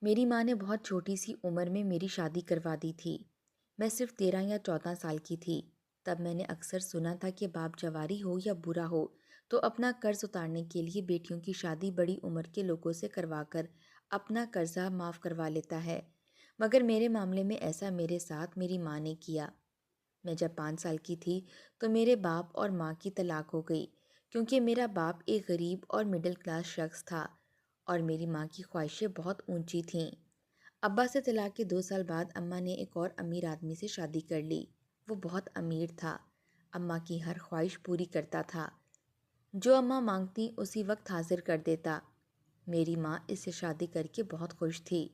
میری ماں نے بہت چھوٹی سی عمر میں میری شادی کروا دی تھی۔ میں صرف 13 یا 14 سال کی تھی۔ تب میں نے اکثر سنا تھا کہ باپ جواری ہو یا برا ہو تو اپنا قرض اتارنے کے لیے بیٹیوں کی شادی بڑی عمر کے لوگوں سے کروا کر اپنا قرضہ معاف کروا لیتا ہے، مگر میرے معاملے میں ایسا میرے ساتھ میری ماں نے کیا۔ میں جب 5 سال کی تھی تو میرے باپ اور ماں کی طلاق ہو گئی، کیونکہ میرا باپ ایک غریب اور مڈل کلاس شخص تھا اور میری ماں کی خواہشیں بہت اونچی تھیں۔ ابا سے طلاق کے 2 سال بعد اماں نے ایک اور امیر آدمی سے شادی کر لی۔ وہ بہت امیر تھا، اماں کی ہر خواہش پوری کرتا تھا، جو اماں مانگتی اسی وقت حاضر کر دیتا۔ میری ماں اس سے شادی کر کے بہت خوش تھی۔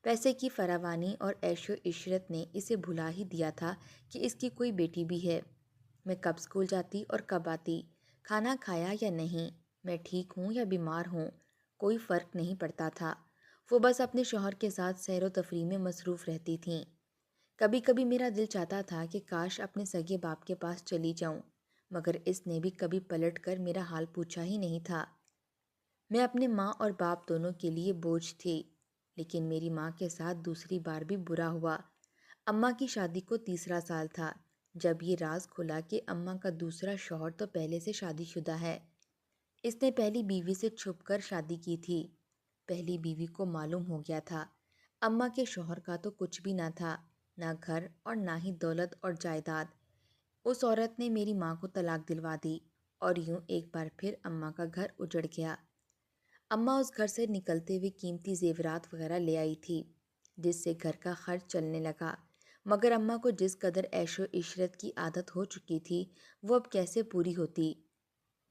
پیسے کی فراوانی اور عیش و عشرت نے اسے بھلا ہی دیا تھا کہ اس کی کوئی بیٹی بھی ہے۔ میں کب اسکول جاتی اور کب آتی، کھانا کھایا یا نہیں، میں ٹھیک ہوں یا بیمار ہوں، کوئی فرق نہیں پڑتا تھا۔ وہ بس اپنے شوہر کے ساتھ سیر و تفریح میں مصروف رہتی تھیں۔ کبھی کبھی میرا دل چاہتا تھا کہ کاش اپنے سگے باپ کے پاس چلی جاؤں، مگر اس نے بھی کبھی پلٹ کر میرا حال پوچھا ہی نہیں تھا۔ میں اپنے ماں اور باپ دونوں کے لیے بوجھ تھی، لیکن میری ماں کے ساتھ دوسری بار بھی برا ہوا۔ اماں کی شادی کو تیسرا سال تھا جب یہ راز کھلا کہ اماں کا دوسرا شوہر تو پہلے سے شادی شدہ ہے۔ اس نے پہلی بیوی سے چھپ کر شادی کی تھی۔ پہلی بیوی کو معلوم ہو گیا تھا اماں کے شوہر کا تو کچھ بھی نہ تھا، نہ گھر اور نہ ہی دولت اور جائیداد۔ اس عورت نے میری ماں کو طلاق دلوا دی اور یوں ایک بار پھر اماں کا گھر اجڑ گیا۔ اماں اس گھر سے نکلتے ہوئے قیمتی زیورات وغیرہ لے آئی تھی، جس سے گھر کا خرچ چلنے لگا، مگر اماں کو جس قدر عیش و عشرت کی عادت ہو چکی تھی وہ اب کیسے پوری ہوتی۔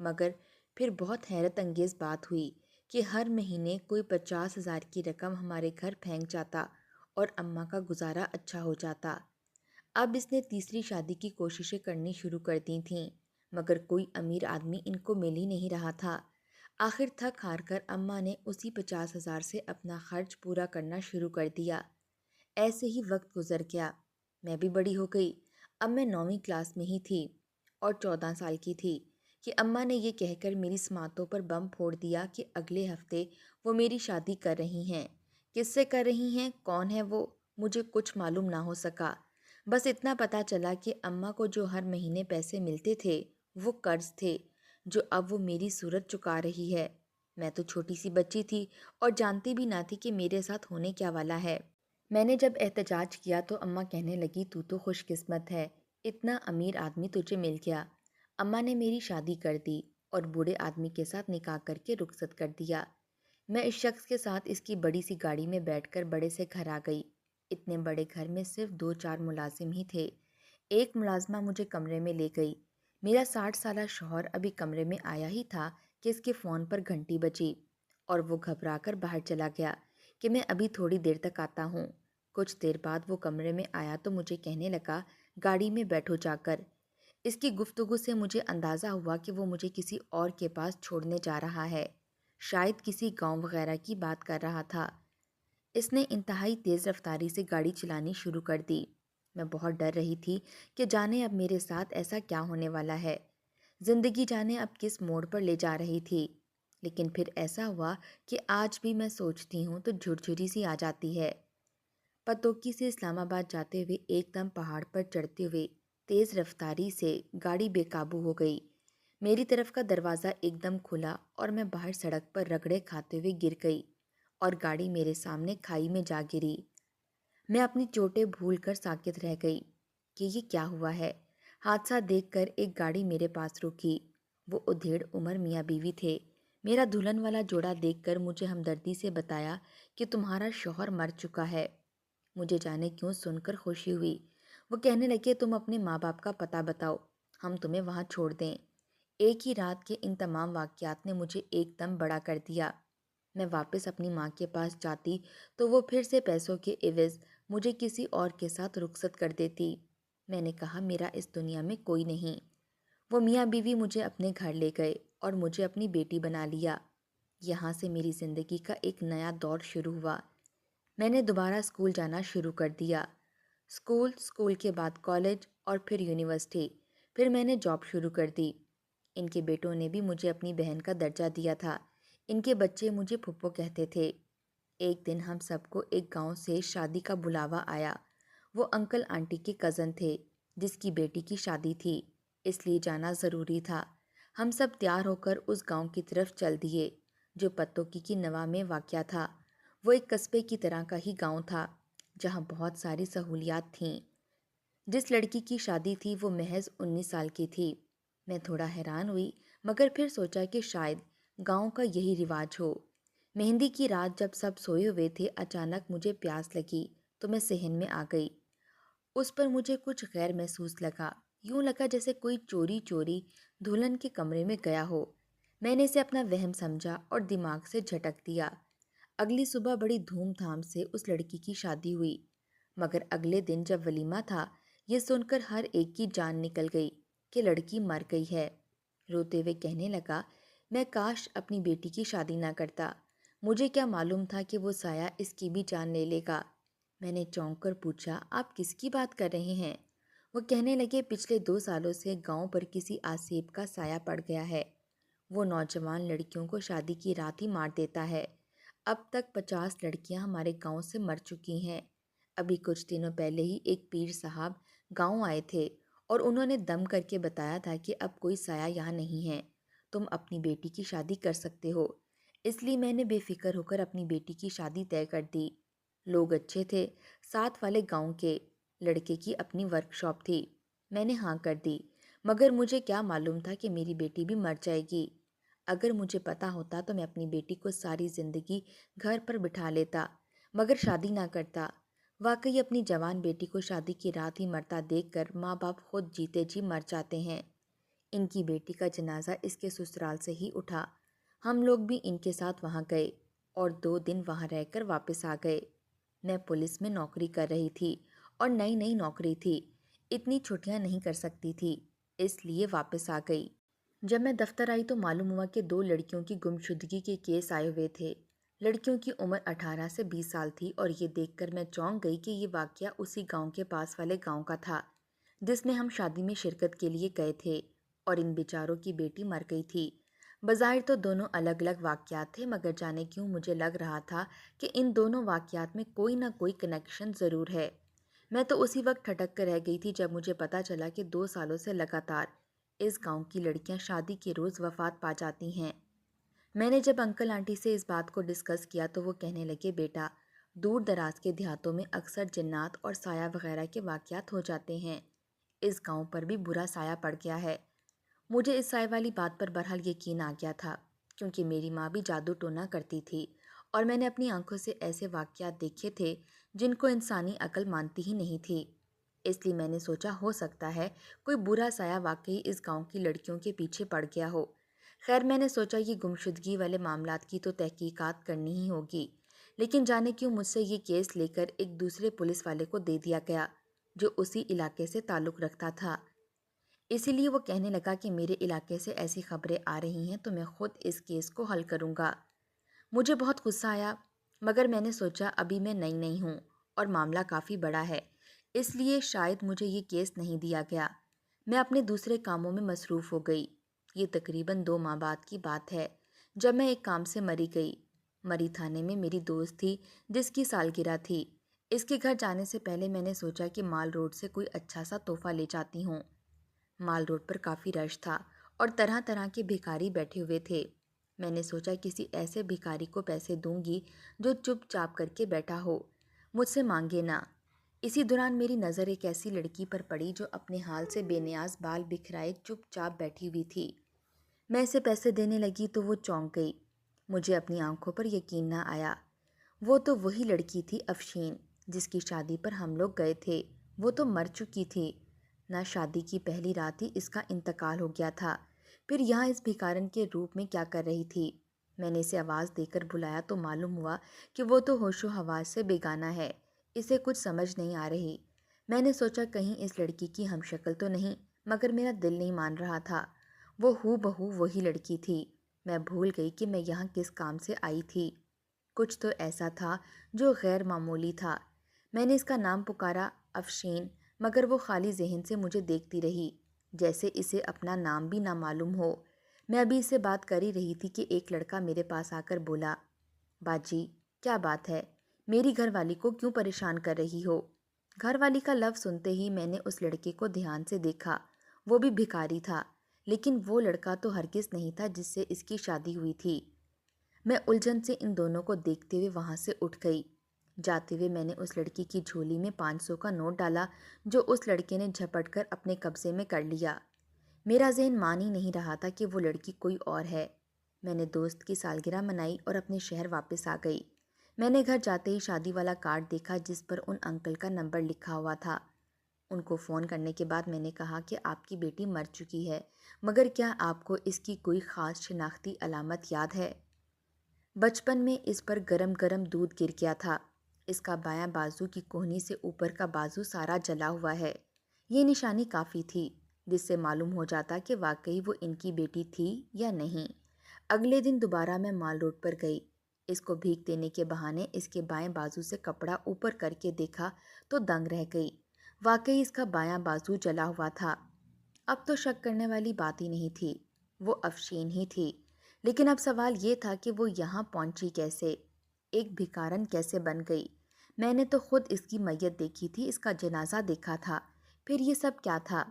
مگر پھر بہت حیرت انگیز بات ہوئی کہ ہر مہینے کوئی 50,000 کی رقم ہمارے گھر پھینک جاتا اور اماں کا گزارا اچھا ہو جاتا۔ اب اس نے تیسری شادی کی کوششیں کرنی شروع کر دی تھیں، مگر کوئی امیر آدمی ان کو مل ہی نہیں رہا تھا۔ آخر تھک ہار کر اماں نے اسی 50,000 سے اپنا خرچ پورا کرنا شروع کر دیا۔ ایسے ہی وقت گزر گیا، میں بھی بڑی ہو گئی۔ اب میں 9ویں کلاس میں ہی تھی اور 14 سال کی تھی کہ اماں نے یہ کہہ کر میری سماعتوں پر بم پھوڑ دیا کہ اگلے ہفتے وہ میری شادی کر رہی ہیں۔ کس سے کر رہی ہیں، کون ہے وہ، مجھے کچھ معلوم نہ ہو سکا۔ بس اتنا پتہ چلا کہ اماں کو جو ہر مہینے پیسے ملتے تھے وہ قرض تھے جو اب وہ میری صورت چکا رہی ہے۔ میں تو چھوٹی سی بچی تھی اور جانتی بھی نہ تھی کہ میرے ساتھ ہونے کیا والا ہے۔ میں نے جب احتجاج کیا تو اماں کہنے لگی تو خوش قسمت ہے، اتنا امیر آدمی تجھے مل گیا۔ اماں نے میری شادی کر دی اور بوڑھے آدمی کے ساتھ نکاح کر کے رخصت کر دیا۔ میں اس شخص کے ساتھ اس کی بڑی سی گاڑی میں بیٹھ کر بڑے سے گھر آ گئی۔ اتنے بڑے گھر میں صرف 2-4 ملازم ہی تھے۔ ایک ملازمہ مجھے کمرے میں لے گئی۔ میرا 60 سالہ شوہر ابھی کمرے میں آیا ہی تھا کہ اس کے فون پر گھنٹی بجی اور وہ گھبرا کر باہر چلا گیا کہ میں ابھی تھوڑی دیر تک آتا ہوں۔ کچھ دیر بعد وہ کمرے میں آیا تو مجھے کہنے لگا گاڑی میں بیٹھو جا کر۔ اس کی گفتگو سے مجھے اندازہ ہوا کہ وہ مجھے کسی اور کے پاس چھوڑنے جا رہا ہے، شاید کسی گاؤں وغیرہ کی بات کر رہا تھا۔ اس نے انتہائی تیز رفتاری سے گاڑی چلانی شروع کر دی۔ میں بہت ڈر رہی تھی کہ جانے اب میرے ساتھ ایسا کیا ہونے والا ہے، زندگی جانے اب کس موڑ پر لے جا رہی تھی۔ لیکن پھر ایسا ہوا کہ آج بھی میں سوچتی ہوں تو جھرجھری سی آ جاتی ہے۔ پتوکی سے اسلام آباد جاتے ہوئے ایک دم پہاڑ پر چڑھتے ہوئے تیز رفتاری سے گاڑی بے قابو ہو گئی۔ میری طرف کا دروازہ ایک دم کھلا اور میں باہر سڑک پر رگڑے کھاتے ہوئے گر گئی اور گاڑی میرے سامنے کھائی میں جا گری۔ میں اپنی چوٹیں بھول کر ساکت رہ گئی کہ یہ کیا ہوا ہے۔ حادثہ دیکھ کر ایک گاڑی میرے پاس رکی۔ وہ ادھیڑ عمر میاں بیوی تھے۔ میرا دلہن والا جوڑا دیکھ کر مجھے ہمدردی سے بتایا کہ تمہارا شوہر مر چکا ہے۔ مجھے جانے کیوں سن کر خوشی ہوئی۔ وہ کہنے لگے تم اپنے ماں باپ کا پتہ بتاؤ، ہم تمہیں وہاں چھوڑ دیں۔ ایک ہی رات کے ان تمام واقعات نے مجھے ایک دم بڑا کر دیا۔ میں واپس اپنی ماں کے پاس جاتی تو وہ پھر سے پیسوں کے عوض مجھے کسی اور کے ساتھ رخصت کر دیتی۔ میں نے کہا میرا اس دنیا میں کوئی نہیں۔ وہ میاں بیوی مجھے اپنے گھر لے گئے اور مجھے اپنی بیٹی بنا لیا۔ یہاں سے میری زندگی کا ایک نیا دور شروع ہوا۔ میں نے دوبارہ اسکول جانا شروع کر دیا۔ اسکول کے بعد کالج اور پھر یونیورسٹی، پھر میں نے جاب شروع کر دی۔ ان کے بیٹوں نے بھی مجھے اپنی بہن کا درجہ دیا تھا۔ ان کے بچے مجھے پھپھو کہتے تھے۔ ایک دن ہم سب کو ایک گاؤں سے شادی کا بلاوا آیا۔ وہ انکل آنٹی کے کزن تھے جس کی بیٹی کی شادی تھی، اس لیے جانا ضروری تھا۔ ہم سب تیار ہو کر اس گاؤں کی طرف چل دیے جو پتوکی کی نواح میں واقع تھا۔ وہ ایک قصبے کی طرح کا ہی گاؤں تھا جہاں بہت ساری سہولیات تھیں۔ جس لڑکی کی شادی تھی وہ محض 19 سال کی تھی۔ میں تھوڑا حیران ہوئی مگر پھر سوچا کہ شاید گاؤں کا یہی رواج ہو۔ مہندی کی رات جب سب سوئے ہوئے تھے اچانک مجھے پیاس لگی تو میں صحن میں آ گئی۔ اس پر مجھے کچھ غیر محسوس لگا، یوں لگا جیسے کوئی چوری چوری دلہن کے کمرے میں گیا ہو۔ میں نے اسے اپنا وہم سمجھا اور دماغ سے جھٹک دیا۔ اگلی صبح بڑی دھوم دھام سے اس لڑکی کی شادی ہوئی، مگر اگلے دن جب ولیمہ تھا یہ سن کر ہر ایک کی جان نکل گئی کہ لڑکی مر گئی ہے۔ روتے ہوئے کہنے لگا، میں کاش اپنی بیٹی کی شادی نہ کرتا، مجھے کیا معلوم تھا کہ وہ سایہ اس کی بھی جان لے لے گا۔ میں نے چونک کر پوچھا، آپ کس کی بات کر رہے ہیں؟ وہ کہنے لگے، پچھلے 2 سالوں سے گاؤں پر کسی آسیب کا سایہ پڑ گیا ہے۔ وہ نوجوان لڑکیوں کو شادی کی رات ہی مار دیتا ہے۔ اب تک 50 لڑکیاں ہمارے گاؤں سے مر چکی ہیں۔ ابھی کچھ دنوں پہلے ہی ایک پیر صاحب گاؤں آئے تھے اور انہوں نے دم کر کے بتایا تھا کہ اب کوئی سایہ یہاں نہیں ہے، تم اپنی بیٹی کی شادی کر سکتے ہو۔ اس لیے میں نے بے فکر ہو کر اپنی بیٹی کی شادی طے کر دی۔ لوگ اچھے تھے، ساتھ والے گاؤں کے لڑکے کی اپنی ورک شاپ تھی۔ میں نے ہاں کر دی، مگر مجھے کیا معلوم تھا کہ میری بیٹی بھی مر جائے گی۔ اگر مجھے پتا ہوتا تو میں اپنی بیٹی کو ساری زندگی گھر پر بٹھا لیتا مگر شادی نہ کرتا۔ واقعی اپنی جوان بیٹی کو شادی کی رات ہی مرتا دیکھ کر ماں باپ خود جیتے جی مر جاتے ہیں۔ ان کی بیٹی کا جنازہ اس کے سسرال سے ہی اٹھا۔ ہم لوگ بھی ان کے ساتھ وہاں گئے اور 2 دن وہاں رہ کر واپس آ گئے۔ میں پولیس میں نوکری کر رہی تھی اور نئی نئی نوکری تھی، اتنی چھٹیاں نہیں کر سکتی تھی، اس لیے واپس آ گئی۔ جب میں دفتر آئی تو معلوم ہوا کہ 2 لڑکیوں کی گمشدگی کے کیس آئے ہوئے تھے۔ لڑکیوں کی عمر 18 سے 20 سال تھی اور یہ دیکھ کر میں چونک گئی کہ یہ واقعہ اسی گاؤں کے پاس والے گاؤں کا تھا جس میں ہم شادی میں شرکت کے لیے گئے تھے، اور ان بیچاروں کی بیٹی مر گئی تھی۔ بظاہر تو دونوں الگ الگ واقعات تھے مگر جانے کیوں مجھے لگ رہا تھا کہ ان دونوں واقعات میں کوئی نہ کوئی کنیکشن ضرور ہے۔ میں تو اسی وقت ٹھٹک کر رہ گئی تھی جب مجھے پتا چلا کہ 2 سالوں سے لگاتار اس گاؤں کی لڑکیاں شادی کے روز وفات پا جاتی ہیں۔ میں نے جب انکل آنٹی سے اس بات کو ڈسکس کیا تو وہ کہنے لگے، بیٹا، دور دراز کے دیہاتوں میں اکثر جنات اور سایہ وغیرہ کے واقعات ہو جاتے ہیں۔ اس گاؤں پر بھی برا سایہ پڑ گیا ہے۔ مجھے اس سائے والی بات پر بہرحال یقین آ گیا تھا کیونکہ میری ماں بھی جادو ٹونا کرتی تھی اور میں نے اپنی آنکھوں سے ایسے واقعات دیکھے تھے جن کو انسانی عقل مانتی ہی نہیں تھی۔ اس لیے میں نے سوچا ہو سکتا ہے کوئی برا سایہ واقعی اس گاؤں کی لڑکیوں کے پیچھے پڑ گیا ہو۔ خیر میں نے سوچا یہ گمشدگی والے معاملات کی تو تحقیقات کرنی ہی ہوگی، لیکن جانے کیوں مجھ سے یہ کیس لے کر ایک دوسرے پولیس والے کو دے دیا گیا جو اسی علاقے سے تعلق رکھتا تھا۔ اسی لیے وہ کہنے لگا کہ میرے علاقے سے ایسی خبریں آ رہی ہیں تو میں خود اس کیس کو حل کروں گا۔ مجھے بہت غصہ آیا مگر میں نے سوچا ابھی میں نئی نئی ہوں اور معاملہ کافی بڑا ہے، اس لیے شاید مجھے یہ کیس نہیں دیا گیا۔ میں اپنے دوسرے کاموں میں مصروف ہو گئی۔ یہ تقریباً 2 ماہ بعد کی بات ہے جب میں ایک کام سے مری گئی۔ مری تھانے میں میری دوست تھی جس کی سالگرہ تھی۔ اس کے گھر جانے سے پہلے میں نے سوچا کہ مال روڈ سے کوئی اچھا سا تحفہ لے جاتی ہوں۔ مال روڈ پر کافی رش تھا اور طرح طرح کے بھکاری بیٹھے ہوئے تھے۔ میں نے سوچا کسی ایسے بھکاری کو پیسے دوں گی جو چپ چاپ کر کے بیٹھا ہو، مجھ سے مانگے نہ۔ اسی دوران میری نظر ایک ایسی لڑکی پر پڑی جو اپنے حال سے بے نیاز بال بکھرائے چپ چاپ بیٹھی ہوئی تھی۔ میں اسے پیسے دینے لگی تو وہ چونک گئی۔ مجھے اپنی آنکھوں پر یقین نہ آیا۔ وہ تو وہی لڑکی تھی افشین جس کی شادی پر ہم لوگ گئے تھے۔ وہ تو مر چکی تھی، نہ شادی کی پہلی رات ہی اس کا انتقال ہو گیا تھا، پھر یہاں اس بھکارن کے روپ میں کیا کر رہی تھی؟ میں نے اسے آواز دے کر بلایا تو معلوم ہوا کہ وہ تو ہوش و حواس سے بیگانہ ہے، اسے کچھ سمجھ نہیں آ رہی۔ میں نے سوچا کہیں اس لڑکی کی ہم شکل تو نہیں، مگر میرا دل نہیں مان رہا تھا۔ وہ ہو بہو وہی لڑکی تھی۔ میں بھول گئی کہ میں یہاں کس کام سے آئی تھی۔ کچھ تو ایسا تھا جو غیر معمولی تھا۔ میں نے اس کا نام پکارا، افشین، مگر وہ خالی ذہن سے مجھے دیکھتی رہی جیسے اسے اپنا نام بھی نہ معلوم ہو۔ میں ابھی اس سے بات کر ہی رہی تھی کہ ایک لڑکا میرے پاس آ کر بولا، باجی کیا بات ہے؟ میری گھر والی کو کیوں پریشان کر رہی ہو؟ گھر والی کا لفظ سنتے ہی میں نے اس لڑکے کو دھیان سے دیکھا۔ وہ بھی بھکاری تھا، لیکن وہ لڑکا تو ہرگز نہیں تھا جس سے اس کی شادی ہوئی تھی۔ میں الجھن سے ان دونوں کو دیکھتے ہوئے وہاں سے اٹھ گئی۔ جاتے ہوئے میں نے اس لڑکی کی جھولی میں 500 کا نوٹ ڈالا جو اس لڑکے نے جھپٹ کر اپنے قبضے میں کر لیا۔ میرا ذہن مان ہی نہیں رہا تھا کہ وہ لڑکی کوئی اور ہے۔ میں نے دوست کی سالگرہ منائی اور اپنے شہر واپس آ گئی۔ میں نے گھر جاتے ہی شادی والا کارڈ دیکھا جس پر ان انکل کا نمبر لکھا ہوا تھا۔ ان کو فون کرنے کے بعد میں نے کہا کہ آپ کی بیٹی مر چکی ہے، مگر کیا آپ کو اس کی کوئی خاص شناختی علامت یاد ہے؟ بچپن میں اس پر گرم گرم دودھ گر گیا تھا۔ اس کا بایاں بازو کی کوہنی سے اوپر کا بازو سارا جلا ہوا ہے۔ یہ نشانی کافی تھی جس سے معلوم ہو جاتا کہ واقعی وہ ان کی بیٹی تھی یا نہیں۔ اگلے دن دوبارہ میں مال روڈ پر گئی۔ اس کو بھیک دینے کے بہانے اس کے بائیں بازو سے کپڑا اوپر کر کے دیکھا تو دنگ رہ گئی۔ واقعی اس کا بایاں بازو جلا ہوا تھا۔ اب تو شک کرنے والی بات ہی نہیں تھی، وہ افشین ہی تھی۔ لیکن اب سوال یہ تھا کہ وہ یہاں پہنچی کیسے، ایک بھکارن کیسے بن گئی؟ میں نے تو خود اس کی میت دیکھی تھی، اس کا جنازہ دیکھا تھا، پھر یہ سب کیا تھا؟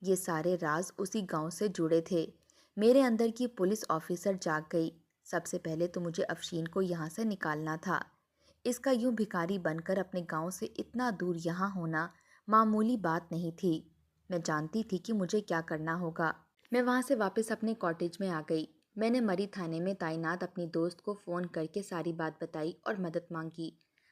یہ سارے راز اسی گاؤں سے جڑے تھے۔ میرے اندر کی پولیس آفیسر جاگ گئی۔ سب سے پہلے تو مجھے افشین کو یہاں سے نکالنا تھا۔ اس کا یوں بھکاری بن کر اپنے گاؤں سے اتنا دور یہاں ہونا معمولی بات نہیں تھی۔ میں جانتی تھی کہ مجھے کیا کرنا ہوگا۔ میں وہاں سے واپس اپنے کاٹیج میں آ گئی۔ میں نے مری تھانے میں تعینات اپنی دوست کو فون کر کے ساری بات بتائی اور مدد مانگی۔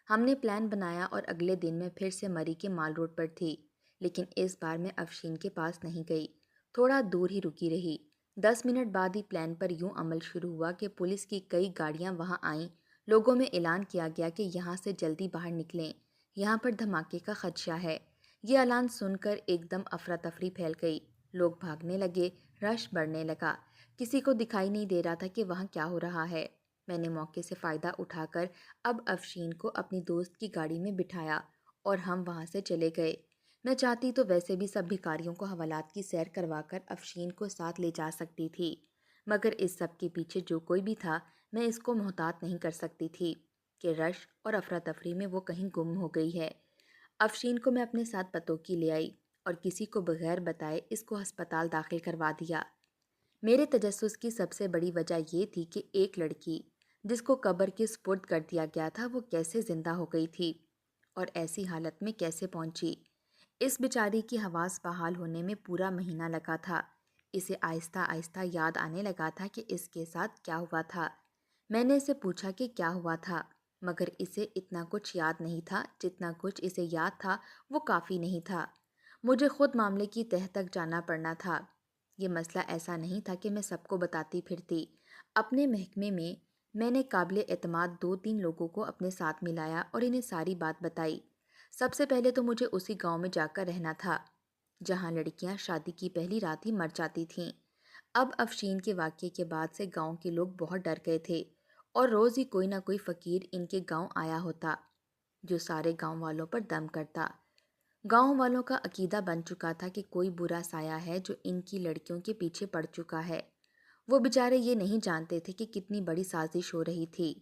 ہم نے پلان بنایا اور اگلے دن میں پھر سے مری کے مال روڈ پر تھی، لیکن اس بار میں افشین کے پاس نہیں گئی، تھوڑا دور ہی رکی رہی۔ 10 منٹ بعد ہی پلان پر یوں عمل شروع ہوا کہ پولیس کی کئی گاڑیاں وہاں آئیں۔ لوگوں میں اعلان کیا گیا کہ یہاں سے جلدی باہر نکلیں، یہاں پر دھماکے کا خدشہ ہے۔ یہ اعلان سن کر ایک دم افراتفری پھیل گئی۔ لوگ بھاگنے لگے، رش بڑھنے لگا۔ کسی کو دکھائی نہیں دے رہا تھا کہ وہاں کیا ہو رہا ہے۔ میں نے موقع سے فائدہ اٹھا کر اب افشین کو اپنی دوست کی گاڑی میں بٹھایا اور ہم وہاں سے چلے گئے۔ میں چاہتی تو ویسے بھی سب بھکاریوں کو حوالات کی سیر کروا کر افشین کو ساتھ لے جا سکتی تھی، مگر اس سب کے پیچھے جو کوئی بھی تھا میں اس کو محتاط نہیں کر سکتی تھی کہ رش اور افراتفری میں وہ کہیں گم ہو گئی ہے۔ افشین کو میں اپنے ساتھ پتوکی لے آئی اور کسی کو بغیر بتائے اس کو ہسپتال داخل کروا دیا۔ میرے تجسس کی سب سے بڑی وجہ یہ تھی کہ ایک لڑکی جس کو قبر کے سپرد کر دیا گیا تھا وہ کیسے زندہ ہو گئی تھی اور ایسی حالت میں کیسے پہنچی۔ اس بیچاری کی حواس بحال ہونے میں پورا مہینہ لگا تھا۔ اسے آہستہ آہستہ یاد آنے لگا تھا کہ اس کے ساتھ کیا ہوا تھا۔ میں نے اسے پوچھا کہ کیا ہوا تھا، مگر اسے اتنا کچھ یاد نہیں تھا۔ جتنا کچھ اسے یاد تھا وہ کافی نہیں تھا۔ مجھے خود معاملے کی تہہ تک جانا پڑنا تھا۔ یہ مسئلہ ایسا نہیں تھا کہ میں سب کو بتاتی پھرتی۔ اپنے محکمے میں نے قابل اعتماد 2-3 لوگوں کو اپنے ساتھ ملایا اور انہیں ساری بات بتائی۔ سب سے پہلے تو مجھے اسی گاؤں میں جا کر رہنا تھا جہاں لڑکیاں شادی کی پہلی رات ہی مر جاتی تھیں۔ اب افشین کے واقعے کے بعد سے گاؤں کے لوگ بہت ڈر گئے تھے اور روز ہی کوئی نہ کوئی فقیر ان کے گاؤں آیا ہوتا جو سارے گاؤں والوں پر دم کرتا۔ گاؤں والوں کا عقیدہ بن چکا تھا کہ کوئی برا سایہ ہے جو ان کی لڑکیوں کے پیچھے پڑ چکا ہے۔ وہ بیچارے یہ نہیں جانتے تھے کہ کتنی بڑی سازش ہو رہی تھی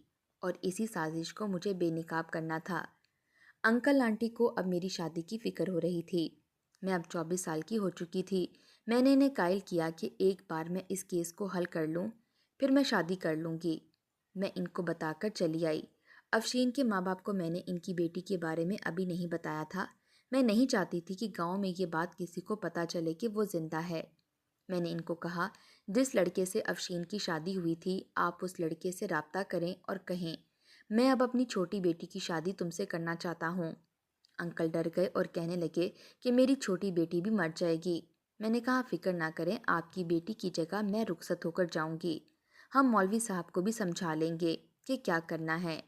اور اسی سازش کو مجھے بے نقاب کرنا تھا۔ انکل آنٹی کو اب میری شادی کی فکر ہو رہی تھی۔ میں اب 24 سال کی ہو چکی تھی۔ میں نے انہیں قائل کیا کہ ایک بار میں اس کیس کو حل کر لوں پھر میں شادی کر لوں گی۔ میں ان کو بتا کر چلی آئی۔ افشین کے ماں باپ کو میں نے ان کی بیٹی کے بارے میں ابھی نہیں بتایا تھا۔ میں نہیں چاہتی تھی کہ گاؤں میں یہ بات کسی کو پتہ چلے کہ وہ زندہ ہے۔ میں نے ان کو کہا جس لڑکے سے افشین کی شادی ہوئی تھی آپ اس لڑکے سے رابطہ کریں اور کہیں میں اب اپنی چھوٹی بیٹی کی شادی تم سے کرنا چاہتا ہوں۔ انکل ڈر گئے اور کہنے لگے کہ میری چھوٹی بیٹی بھی مر جائے گی۔ میں نے کہا فکر نہ کریں، آپ کی بیٹی کی جگہ میں رخصت ہو کر جاؤں گی۔ ہم مولوی صاحب کو بھی سمجھا لیں گے کہ کیا کرنا ہے۔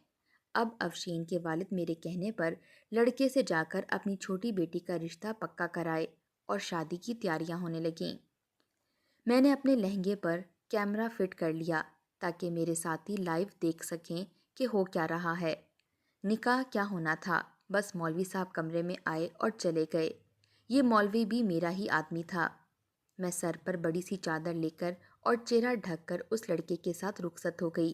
اب افشین کے والد میرے کہنے پر لڑکے سے جا کر اپنی چھوٹی بیٹی کا رشتہ پکا کرائے اور شادی کی تیاریاں ہونے لگیں۔ میں نے اپنے لہنگے پر کیمرہ فٹ کر لیا تاکہ میرے ساتھی لائیو دیکھ سکیں کہ ہو کیا رہا ہے۔ نکاح کیا ہونا تھا، بس مولوی صاحب کمرے میں آئے اور چلے گئے۔ یہ مولوی بھی میرا ہی آدمی تھا۔ میں سر پر بڑی سی چادر لے کر اور چہرہ ڈھک کر اس لڑکے کے ساتھ رخصت ہو گئی۔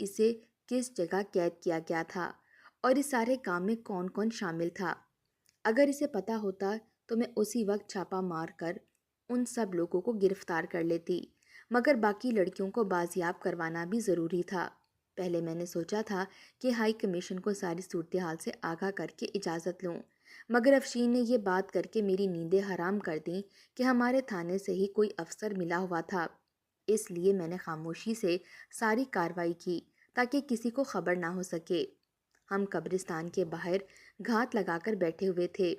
اسے کس جگہ قید کیا گیا تھا اور اس سارے کام میں کون کون شامل تھا۔ اگر اسے پتہ ہوتا تو میں اسی وقت چھاپا مار کر ان سب لوگوں کو گرفتار کر لیتی، مگر باقی لڑکیوں کو بازیاب کروانا بھی ضروری تھا۔ پہلے میں نے سوچا تھا کہ ہائی کمیشن کو ساری صورتحال سے آگاہ کر کے اجازت لوں، مگر افشین نے یہ بات کر کے میری نیندیں حرام کر دیں کہ ہمارے تھانے سے ہی کوئی افسر ملا ہوا تھا۔ اس لیے میں نے خاموشی سے ساری کارروائی کی تاکہ کسی کو خبر نہ ہو سکے۔ ہم قبرستان کے باہر گھات لگا کر بیٹھے ہوئے تھے۔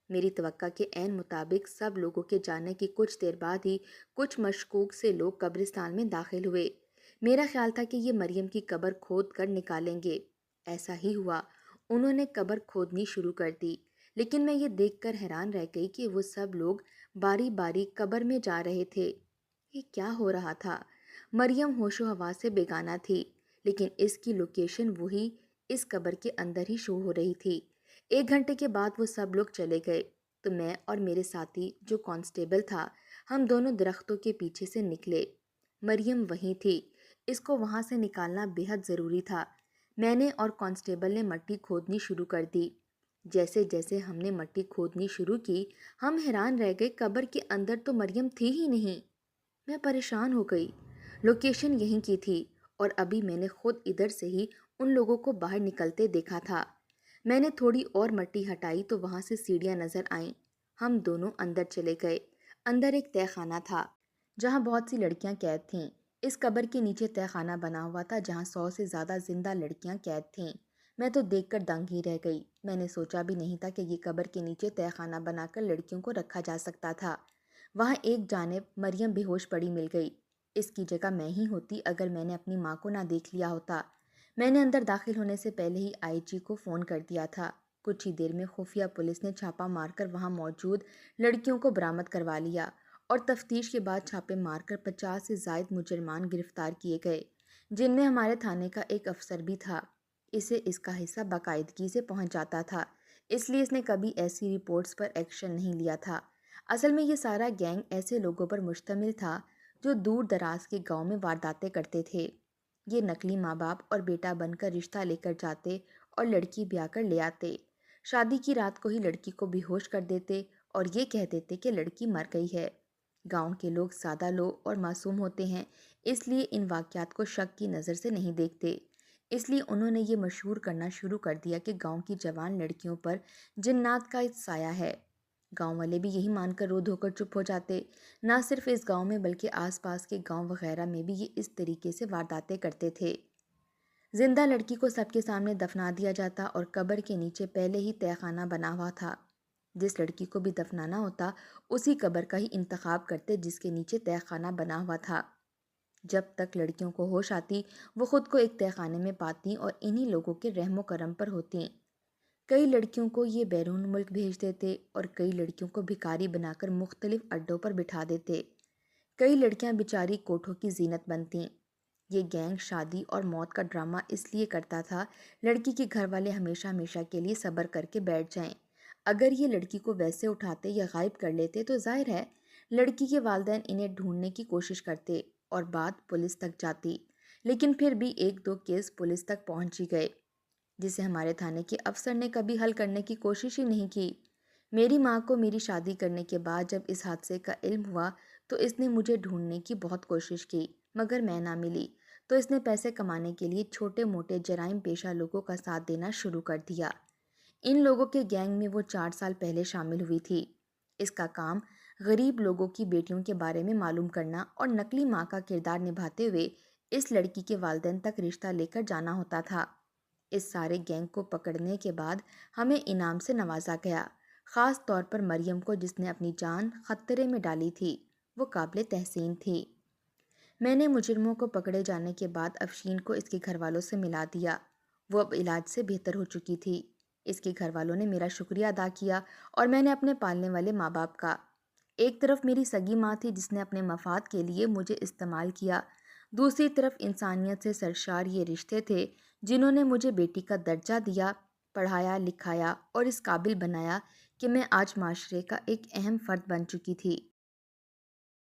میری توقع کے عین مطابق سب لوگوں کے جانے کی کچھ دیر بعد ہی کچھ مشکوک سے لوگ قبرستان میں داخل ہوئے۔ میرا خیال تھا کہ یہ مریم کی قبر کھود کر نکالیں گے۔ ایسا ہی ہوا، انہوں نے قبر کھودنی شروع کر دی، لیکن میں یہ دیکھ کر حیران رہ گئی کہ وہ سب لوگ باری باری قبر میں جا رہے تھے۔ یہ کیا ہو رہا تھا؟ مریم ہوش و حواس سے بیگانہ تھی، لیکن اس کی لوکیشن وہی اس قبر کے اندر ہی شو ہو رہی تھی۔ 1 گھنٹے کے بعد وہ سب لوگ چلے گئے تو میں اور میرے ساتھی جو کانسٹیبل تھا، ہم دونوں درختوں کے پیچھے سے نکلے۔ مریم وہیں تھی، اس کو وہاں سے نکالنا بے حد ضروری تھا۔ میں نے اور کانسٹیبل نے مٹی کھودنی شروع کر دی۔ جیسے جیسے ہم نے مٹی کھودنی شروع کی، ہم حیران رہ گئے، قبر کے اندر تو مریم تھی ہی نہیں۔ میں پریشان ہو گئی، لوکیشن یہیں کی تھی اور ابھی میں نے خود ادھر سے ہی ان لوگوں کو باہر نکلتے دیکھا تھا۔ میں نے تھوڑی اور مٹی ہٹائی تو وہاں سے سیڑھیاں نظر آئیں۔ ہم دونوں اندر چلے گئے۔ اندر ایک تہہ خانہ تھا جہاں بہت سی لڑکیاں قید تھیں۔ اس قبر کے نیچے تہہ خانہ بنا ہوا تھا جہاں 100 سے زیادہ زندہ لڑکیاں قید تھیں۔ میں تو دیکھ کر دنگ ہی رہ گئی۔ میں نے سوچا بھی نہیں تھا کہ یہ قبر کے نیچے تہہ خانہ بنا کر لڑکیوں کو رکھا جا سکتا تھا۔ وہاں ایک جانب مریم بے ہوش پڑی مل گئی۔ اس کی جگہ میں ہی ہوتی اگر میں نے اپنی ماں کو نہ دیکھ لیا ہوتا۔ میں نے اندر داخل ہونے سے پہلے ہی آئی جی کو فون کر دیا تھا۔ کچھ ہی دیر میں خفیہ پولیس نے چھاپا مار کر وہاں موجود لڑکیوں کو برآمد کروا لیا اور تفتیش کے بعد چھاپے مار کر 50 سے زائد مجرمان گرفتار کیے گئے، جن میں ہمارے تھانے کا ایک افسر بھی تھا۔ اسے اس کا حصہ باقاعدگی سے پہنچ جاتا تھا، اس لیے اس نے کبھی ایسی رپورٹس پر ایکشن نہیں لیا تھا۔ اصل میں یہ سارا گینگ ایسے لوگوں پر مشتمل تھا جو دور دراز کے گاؤں میں وارداتیں کرتے تھے۔ یہ نقلی ماں باپ اور بیٹا بن کر رشتہ لے کر جاتے اور لڑکی بیاہ کر لے آتے۔ شادی کی رات کو ہی لڑکی کو بے ہوش کر دیتے اور یہ کہہ دیتے کہ لڑکی مر گئی ہے۔ گاؤں کے لوگ سادہ لوگ اور معصوم ہوتے ہیں، اس لیے ان واقعات کو شک کی نظر سے نہیں دیکھتے۔ اس لیے انہوں نے یہ مشہور کرنا شروع کر دیا کہ گاؤں کی جوان لڑکیوں پر جنات کا سایہ ہے۔ گاؤں والے بھی یہی مان کر رو دھو کر چپ ہو جاتے۔ نہ صرف اس گاؤں میں بلکہ آس پاس کے گاؤں وغیرہ میں بھی یہ اس طریقے سے وارداتیں کرتے تھے۔ زندہ لڑکی کو سب کے سامنے دفنا دیا جاتا اور قبر کے نیچے پہلے ہی تہہ خانہ بنا ہوا تھا۔ جس لڑکی کو بھی دفنانا ہوتا اسی قبر کا ہی انتخاب کرتے جس کے نیچے تہہ خانہ بنا ہوا تھا۔ جب تک لڑکیوں کو ہوش آتی وہ خود کو ایک تہہ خانے میں پاتی اور انہی لوگوں کے رحم و کرم پر ہوتی۔ کئی لڑکیوں کو یہ بیرون ملک بھیج دیتے اور کئی لڑکیوں کو بھکاری بنا کر مختلف اڈوں پر بٹھا دیتے۔ کئی لڑکیاں بیچاری کوٹھوں کی زینت بنتیں۔ یہ گینگ شادی اور موت کا ڈرامہ اس لیے کرتا تھا لڑکی کے گھر والے ہمیشہ ہمیشہ کے لیے صبر کر کے بیٹھ جائیں۔ اگر یہ لڑکی کو ویسے اٹھاتے یا غائب کر لیتے تو ظاہر ہے لڑکی کے والدین انہیں ڈھونڈنے کی کوشش کرتے اور بات پولیس تک جاتی، لیکن پھر بھی 1-2 کیس پولیس تک پہنچ ہی گئے جسے ہمارے تھانے کے افسر نے کبھی حل کرنے کی کوشش ہی نہیں کی۔ میری ماں کو میری شادی کرنے کے بعد جب اس حادثے کا علم ہوا تو اس نے مجھے ڈھونڈنے کی بہت کوشش کی، مگر میں نہ ملی تو اس نے پیسے کمانے کے لیے چھوٹے موٹے جرائم پیشہ لوگوں کا ساتھ دینا شروع کر دیا۔ ان لوگوں کے گینگ میں وہ 4 سال پہلے شامل ہوئی تھی۔ اس کا کام غریب لوگوں کی بیٹیوں کے بارے میں معلوم کرنا اور نقلی ماں کا کردار نبھاتے ہوئے اس لڑکی کے والدین تک رشتہ لے کر جانا ہوتا تھا۔ اس سارے گینگ کو پکڑنے کے بعد ہمیں انعام سے نوازا گیا، خاص طور پر مریم کو جس نے اپنی جان خطرے میں ڈالی تھی، وہ قابل تحسین تھی۔ میں نے مجرموں کو پکڑے جانے کے بعد افشین کو اس کے گھر والوں سے ملا دیا۔ وہ اب علاج سے بہتر ہو چکی تھی۔ اس کے گھر والوں نے میرا شکریہ ادا کیا اور میں نے اپنے پالنے والے ماں باپ کا۔ ایک طرف میری سگی ماں تھی جس نے اپنے مفاد کے لیے مجھے استعمال کیا، دوسری طرف انسانیت سے سرشار یہ رشتے تھے جنہوں نے مجھے بیٹی کا درجہ دیا، پڑھایا لکھایا اور اس قابل بنایا کہ میں آج معاشرے کا ایک اہم فرد بن چکی تھی۔